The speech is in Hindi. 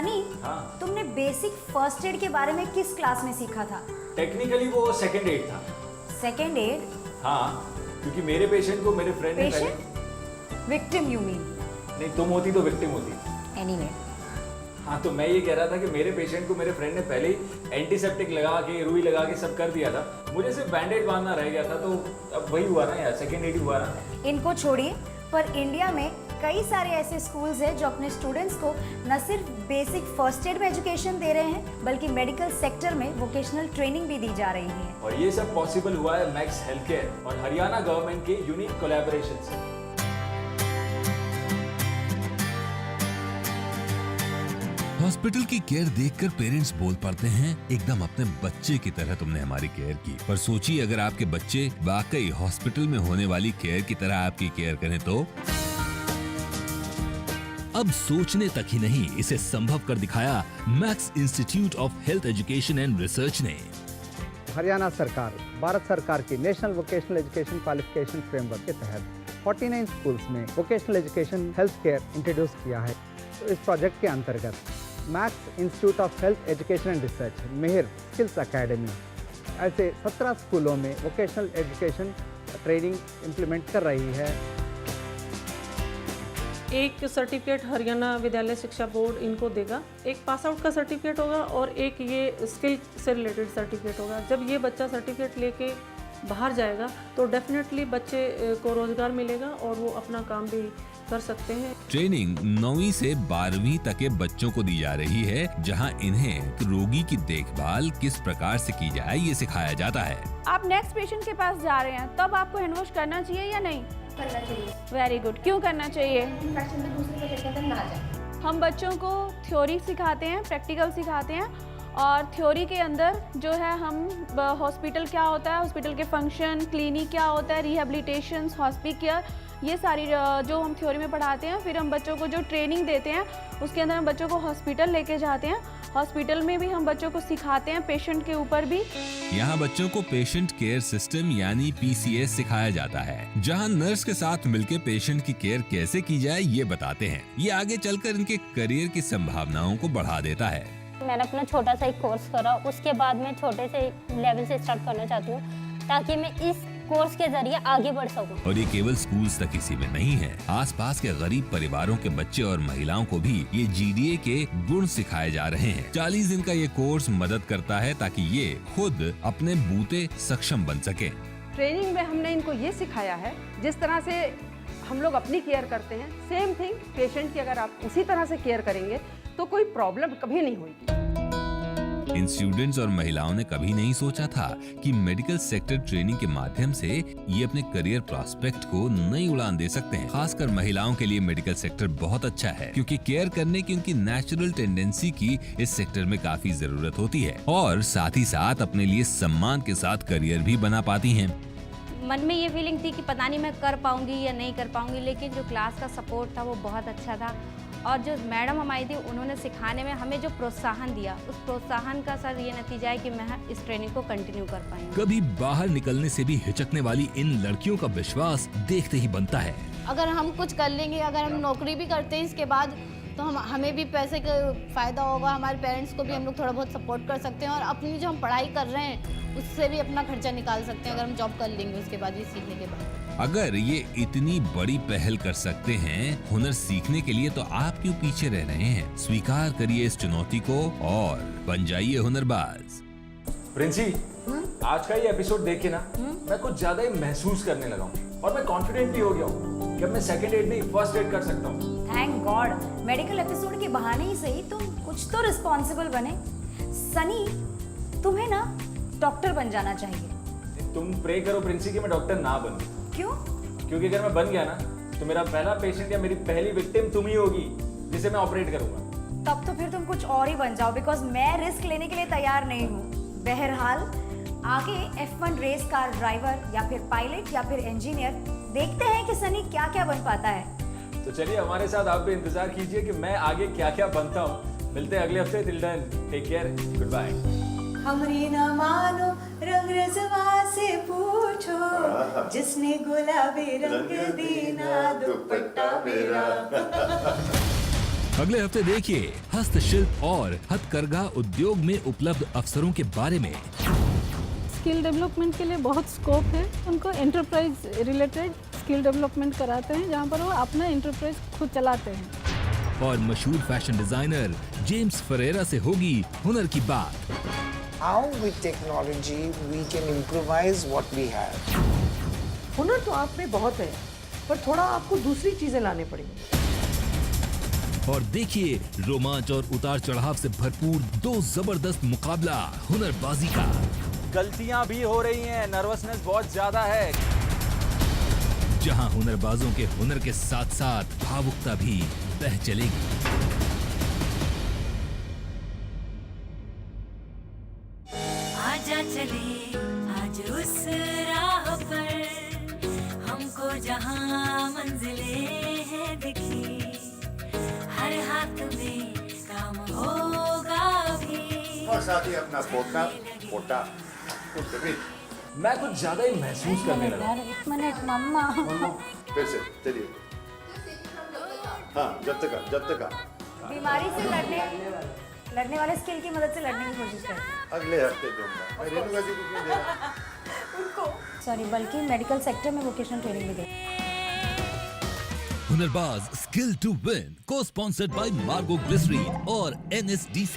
सनी, हाँ। तुमने बेसिक फर्स्ट एड के बारे में किस क्लास में सीखा था? टेक्निकली वो सेकंड एड था। Second aid? हाँ, क्योंकि मेरे पेशेंट को मेरे फ्रेंड ने पहले। पेशेंट? Victim you mean? नहीं, तुम होती तो विक्टिम होती। एनीवे। हाँ, तो मैं ये कह रहा था कि मेरे पेशेंट को मेरे फ्रेंड ने पहले ही एंटीसेप्टिक लगा के, रुई लगा के सब कर दिया था। मुझे सिर्फ बैंडेज बांधना रह गया था, तो अब वही हुआ ना यार, सेकंड एड हुआ ना। इनको छोड़िए, पर इंडिया में कई सारे ऐसे स्कूल्स हैं जो अपने स्टूडेंट्स को न सिर्फ बेसिक फर्स्ट एड में एजुकेशन दे रहे हैं, बल्कि मेडिकल सेक्टर में वोकेशनल ट्रेनिंग भी दी जा रही है। और ये सब पॉसिबल हुआ है मैक्स हेल्थ केयर और हरियाणा गवर्नमेंट के यूनिक कोलैबोरेशन से। हॉस्पिटल की केयर देखकर पेरेंट्स बोल पड़ते हैं, एकदम अपने बच्चे की तरह तुमने हमारी केयर की। पर सोचिए, अगर आपके बच्चे वाकई हॉस्पिटल में होने वाली केयर की तरह आपकी केयर करें तो? अब सोचने तक ही नहीं, इसे संभव कर दिखाया Max Institute of Health Education and Research ने। हरियाणा सरकार, भारत सरकार की national vocational education qualification framework के तहत 49 स्कूल्स में vocational education health care introduce किया है। तो इस प्रोजेक्ट के अंतर्गत Max Institute of Health Education and Research, Mehar skills academy ऐसे 17 स्कूलों में वोकेशनल एजुकेशन ट्रेनिंग इम्प्लीमेंट कर रही है। एक सर्टिफिकेट हरियाणा विद्यालय शिक्षा बोर्ड इनको देगा, एक पास आउट का सर्टिफिकेट होगा और एक ये स्किल से रिलेटेड सर्टिफिकेट होगा। जब ये बच्चा सर्टिफिकेट लेके बाहर जाएगा तो डेफिनेटली बच्चे को रोजगार मिलेगा और वो अपना काम भी कर सकते हैं। ट्रेनिंग 9वीं से 12वीं तक के बच्चों को दी जा रही है, जहां इन्हें रोगी की देखभाल किस प्रकार से की जाए ये सिखाया जाता है। आप नेक्स्ट पेशेंट के पास जा रहे हैं, तब आपको हैंड वॉश करना चाहिए या नहीं? करना चाहिए। Very good. क्यों करना चाहिए? इन्फेक्शन में दूसरे पेशेंट के अंदर ना जाए। हम बच्चों को थ्योरी सिखाते हैं, प्रैक्टिकल सिखाते हैं, और थ्योरी के अंदर जो है हम हॉस्पिटल क्या होता है, हॉस्पिटल के फंक्शन, क्लिनिक क्या होता है, रिहेबिलिटेशन, हॉस्पिटल केयर, ये सारी जो हम थ्योरी में पढ़ाते हैं। फिर हम बच्चों को जो ट्रेनिंग देते हैं उसके अंदर हम बच्चों को हॉस्पिटल लेके जाते हैं। हॉस्पिटल में भी हम बच्चों को सिखाते हैं, पेशेंट के ऊपर भी। यहाँ बच्चों को पेशेंट केयर सिस्टम यानी PCS सिखाया जाता है, जहाँ नर्स के साथ मिलकर पेशेंट की केयर कैसे की जाए ये बताते हैं। ये आगे चलकर इनके करियर की संभावनाओं को बढ़ा देता है। मैंने अपना छोटा सा एक कोर्स करा, उसके बाद मैं छोटे से लेवल से स्टार्ट करना चाहती हूँ ताकि मैं इस कोर्स के जरिए आगे बढ़ सकूं। और ये केवल स्कूल्स तक इसी में नहीं है, आसपास के गरीब परिवारों के बच्चे और महिलाओं को भी ये GDA के गुण सिखाए जा रहे हैं। 40 दिन का ये कोर्स मदद करता है ताकि ये खुद अपने बूते सक्षम बन सके। ट्रेनिंग में हमने इनको ये सिखाया है, जिस तरह से हम लोग अपनी केयर करते हैं, सेम थिंग पेशेंट की अगर आप उसी तरह से केयर करेंगे तो कोई प्रॉब्लम कभी नहीं होगी। इन स्टूडेंट्स और महिलाओं ने कभी नहीं सोचा था कि मेडिकल सेक्टर ट्रेनिंग के माध्यम से ये अपने करियर प्रॉस्पेक्ट को नई उड़ान दे सकते हैं। खासकर महिलाओं के लिए मेडिकल सेक्टर बहुत अच्छा है, क्योंकि केयर करने की उनकी नेचुरल टेंडेंसी की इस सेक्टर में काफी जरूरत होती है, और साथ ही साथ अपने लिए सम्मान के साथ करियर भी बना पाती हैं। मन में ये फीलिंग थी कि पता नहीं मैं कर पाऊंगी या नहीं कर पाऊंगी, लेकिन जो क्लास का सपोर्ट था वो बहुत अच्छा था, और जो मैडम हमारी थी उन्होंने सिखाने में हमें जो प्रोत्साहन दिया, उस प्रोत्साहन का सर ये नतीजा है कि मैं इस ट्रेनिंग को कंटिन्यू कर पाई हूँ। कभी बाहर निकलने से भी हिचकने वाली इन लड़कियों का विश्वास देखते ही बनता है। अगर हम कुछ कर लेंगे, अगर हम नौकरी भी करते हैं इसके बाद, तो हमें भी पैसे का फ़ायदा होगा, हमारे पेरेंट्स को भी हम लोग थोड़ा बहुत सपोर्ट कर सकते हैं, और अपनी जो हम पढ़ाई कर रहे हैं उससे भी अपना खर्चा निकाल सकते हैं अगर हम जॉब कर लेंगे उसके बाद, ये सीखने के बाद। अगर ये इतनी बड़ी पहल कर सकते हैं हुनर सीखने के लिए, तो आप क्यों पीछे रह रहे हैं? स्वीकार करिए इस चुनौती को और बन जाइए हुनरबाज। प्रिंसी, आज का ये एपिसोड देख के ना मैं कुछ ज्यादा ही महसूस करने लगा हूँ, और मैं कॉन्फिडेंट भी हो गया हूँ कि अब मैं सेकंड एड नहीं फर्स्ट एड कर सकता हूँ। थैंक गॉड, मेडिकल एपिसोड के बहाने ही सही तुम कुछ तो रिस्पॉन्सिबल बने। सनी, तुम्हें ना डॉक्टर बन जाना चाहिए। तुम प्रे करो प्रिंसी कि मैं डॉक्टर ना बनूं। क्यों? क्योंकि अगर मैं बन गया ना तो मेरा पहला पेशेंट या मेरी पहली विक्टिम तुम ही होगी, जिसे मैं ऑपरेट करूंगा। तब तो फिर तुम कुछ और ही बन जाओ, बिकॉज मैं रिस्क लेने के लिए तैयार नहीं हूँ। बहरहाल आगे F1 रेस कार ड्राइवर या फिर पायलट या फिर इंजीनियर, देखते हैं कि सनी क्या क्या बन पाता है। तो चलिए हमारे साथ आप भी इंतजार कीजिए कि मैं आगे क्या क्या बनता हूँ। मिलते हैं अगले हफ्ते। Till then take care, goodbye. हमरी न मानो रंग रजवा से पूछो, जिसने गुलाबी रंग दीना दुपट्टा मेरा। अगले हफ्ते देखिए हस्तशिल्प और हथकरघा उद्योग में उपलब्ध अवसरों के बारे में। स्किल डेवलपमेंट के लिए बहुत स्कोप है। उनको एंटरप्राइज रिलेटेड स्किल डेवलपमेंट कराते हैं, जहाँ पर वो अपना एंटरप्राइज खुद चलाते हैं। और मशहूर फैशन डिजाइनर जेम्स फरेरा से होगी हुनर की बात। How with technology we can improvise what we have. हुनर तो आप में बहुत है, पर थोड़ा आपको दूसरी चीजें लाने पड़ेंगी। और देखिए रोमांच और उतार चढ़ाव से भरपूर 2 जबरदस्त मुकाबला हुनरबाजी का। गलतियां भी हो रही हैं, नर्वसनेस बहुत ज्यादा है, जहां हुनरबाजों के हुनर के साथ साथ भावुकता भी बह चलेगी। आजा चले आज उस राह पर, हमको जहां मंजिलें हैं दिखी, हर हाथ में काम होगा भी। और साथ ही अपना पोता पोता मैं कुछ ज्यादा ही महसूस करने लगा। एक मिनट मम्मा। फिर से चलिए। हाँ, जब तक बीमारी से लड़ने वाले स्किल की मदद से लड़ने की कोशिश कर। अगले हफ्ते दूंगा। मैं रेणुका जी को क्यों दे रहा उनको सॉरी, बल्कि मेडिकल सेक्टर में वोकेशनल ट्रेनिंग भी दे। हुनरबाज स्किल टू विन को स्पॉन्सर्ड बाय मार्गो ग्लिसरीन और NSDC।